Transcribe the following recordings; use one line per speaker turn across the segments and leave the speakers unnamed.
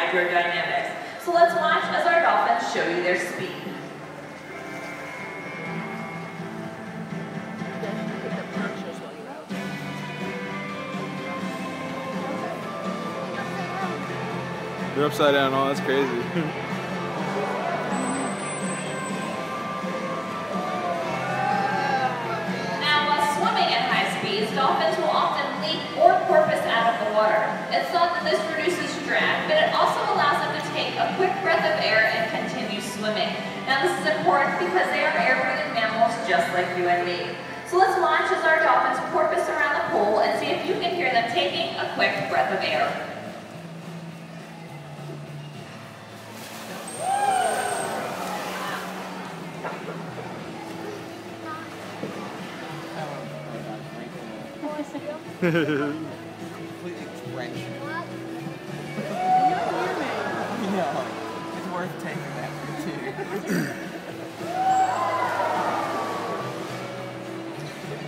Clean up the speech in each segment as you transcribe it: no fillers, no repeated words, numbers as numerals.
hydrodynamics. So let's watch as our dolphins show you their speed.
They're upside down. Oh, that's crazy.
Dolphins will often leap or porpoise out of the water. It's thought that this reduces drag, but it also allows them to take a quick breath of air and continue swimming. Now this is important because they are air-breathing mammals just like you and me. So let's watch as our dolphins porpoise around the pool and see if you can hear them taking a quick breath of air.
Completely drenched. No, it's worth taking that for too.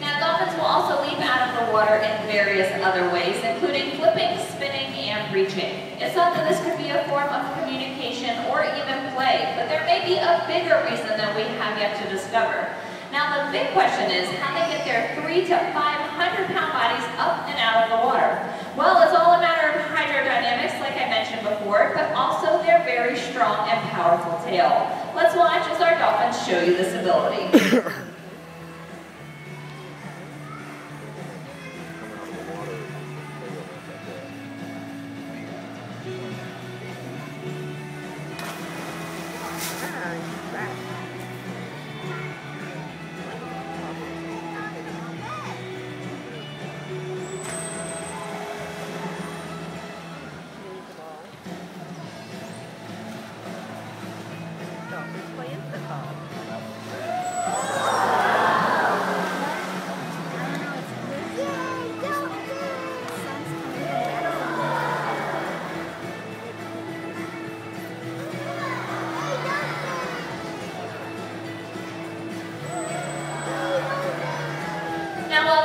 Now dolphins will also leap out of the water in various other ways, including flipping, spinning, and reaching. It's thought that this could be a form of communication or even play, but there may be a bigger reason that we have yet to discover. Now the big question is how they get their 300 to 500-pound bodies up and out of the water. Well, it's all a matter of hydrodynamics, like I mentioned before, but also their very strong and powerful tail. Let's watch as our dolphins show you this ability.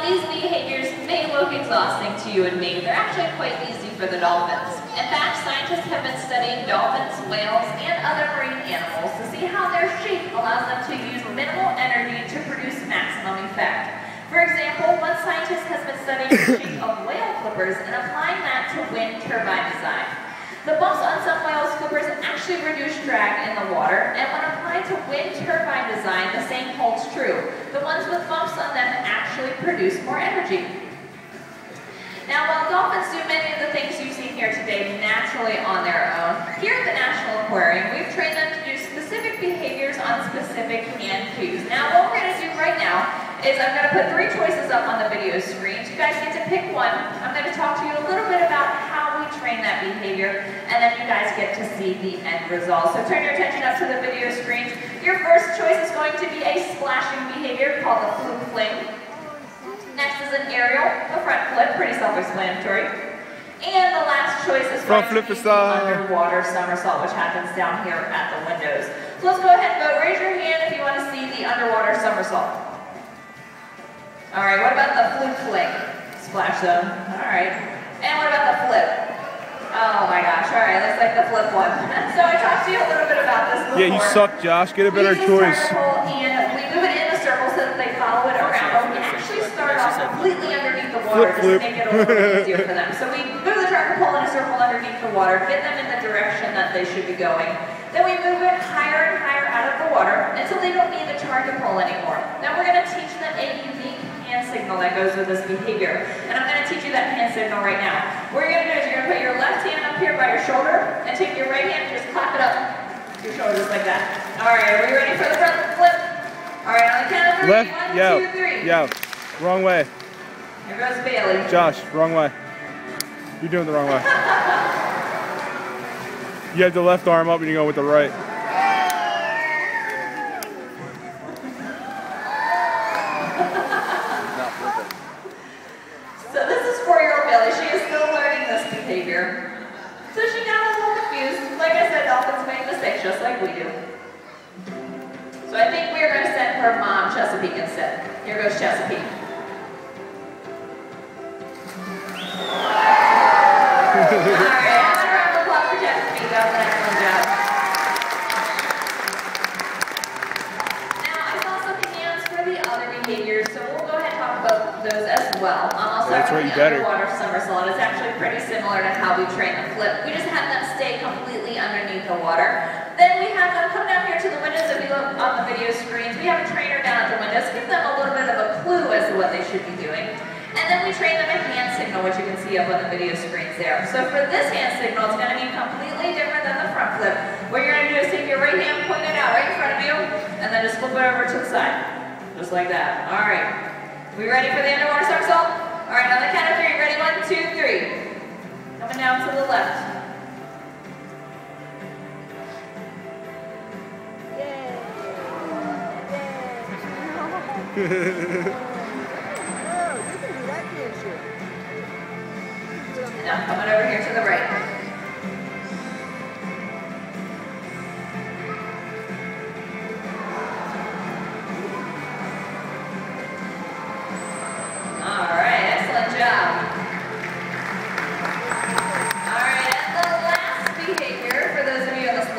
These behaviors may look exhausting to you and me. They're actually quite easy for the dolphins. In fact, scientists have been studying dolphins, whales, and other marine animals to see how their shape allows them to use minimal energy to produce maximum effect. For example, one scientist has been studying the shape of whale flippers and applying that to wind turbine design. The bumps on some whales' flippers actually reduce drag in the water, and when applied to wind turbine design, the same holds true. The ones with bumps on them actually produce more energy. Now, while dolphins do many of the things you've seen here today naturally on their own, here at the National Aquarium, we've trained them to do specific behaviors on specific hand cues. Now, what we're going to do right now is I'm going to put 3 choices up on the video screen. You guys get to pick one. I'm going to talk to you a little bit about how we train that behavior, and then you guys get to see the end result. So turn your attention up to the video screen. Your first choice is going to be a splashing behavior called the fluke fling. Next is an aerial, a front flip, pretty self-explanatory. And the last choice is front flip underwater somersault, which happens down here at the windows. So let's go ahead and vote. Raise your hand if you want to see the underwater somersault. All right, what about the fluke fling? Splash zone. All right. And what about the flip? Oh my gosh, all right, looks like the flip one. So I talked to you a little bit about this before.
Yeah, you suck, Josh. Get a better choice.
And we move it in a circle so that they follow it around. But we actually start off completely underneath the water just to make it a little bit easier for them. So we move the tracker pole in a circle underneath the water, get them in the direction that they should be going. Then we move it higher and higher out of the water until they don't need the target pole anymore. Now we're going to teach them a unique hand signal that goes with this behavior. And I'm going to teach you that hand signal right now. What you're going to do is you're going to put your left hand up here by your shoulder and take your right hand and just clap it up to your shoulder just like that. All right, are we ready for the front flip? All right, on the count of 3.
Left,
1, 2, 3.
Yo, wrong way.
Here goes Bailey.
Josh, wrong way. You're doing it the wrong way. You have the left arm up and you go with the right.
So this is 4-year-old Bailey. She is still learning this behavior. So she got a little confused. Like I said, dolphins make mistakes just like we do. So I think we're going to send her mom Chesapeake instead. Here goes Chesapeake. Alright, another round of applause for Chesapeake.
That's right,
for
you
the
better.
underwater somersault is actually pretty similar to how we train the flip. We just have them stay completely underneath the water. Then we have them come down here to the windows. If you look on the video screens, we have a trainer down at the windows. Give them a little bit of a clue as to what they should be doing. And then we train them a hand signal, which you can see up on the video screens there. So for this hand signal, it's going to be completely different than the front flip. What you're going to do is take your right hand, point it out right in front of you, and then just flip it over to the side. Just like that. All right. We ready for the underwater somersault? All right, on the count of 3, ready? 1, 2, 3. Coming down to the left. And now coming over here to the right.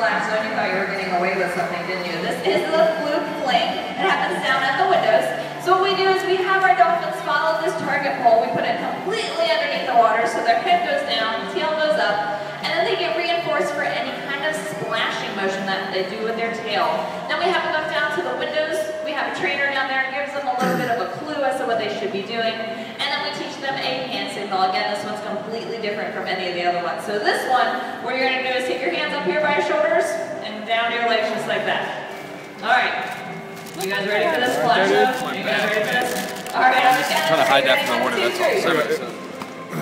Zone, you thought you were getting away with something, didn't you? This is the fluke fling. It happens down at the windows. So what we do is we have our dolphins follow this target pole. We put it completely underneath the water so their head goes down, tail goes up, and then they get reinforced for any kind of splashing motion that they do with their tail. Then we have them come down to the windows. We have a trainer down there and gives them a little bit of a clue as to what they should be doing. And then we teach them a hand signal. Again, this one's completely different from any of the other ones. So this one, what you're going to do is take your hands up here by your shoulders and down to your legs just like that. All right. You guys ready for this splash? You guys ready for this? All right, on the count of 3.
Trying to hide that from the water, that's all.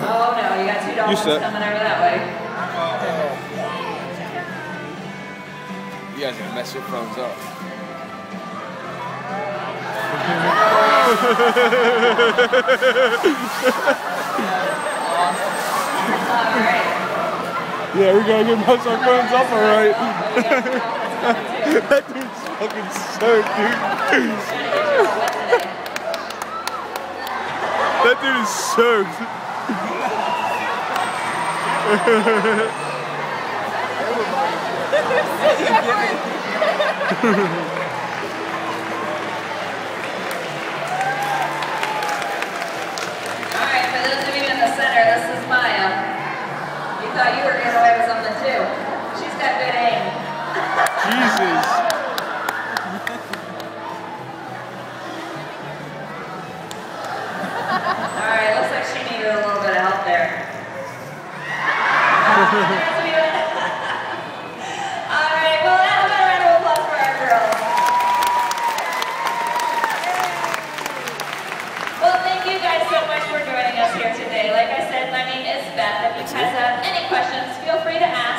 Oh no, you got 2 dolphins coming over that way.
You guys are going to mess your phones up.
Alright.
Yeah, we're gonna get most our phones up alright. That dude's fucking soaked, dude. That dude is soaked.
Alright, for those of you in the center, this is Maya. You thought you were getting away with something too. She's got good aim.
Jesus.
Alright, looks like she needed a little bit of help there. Alright, well, how about a round of applause for our girls? Well, thank you guys so much for joining us here today. Like I said, my name is Beth. If you guys have any questions, feel free to ask.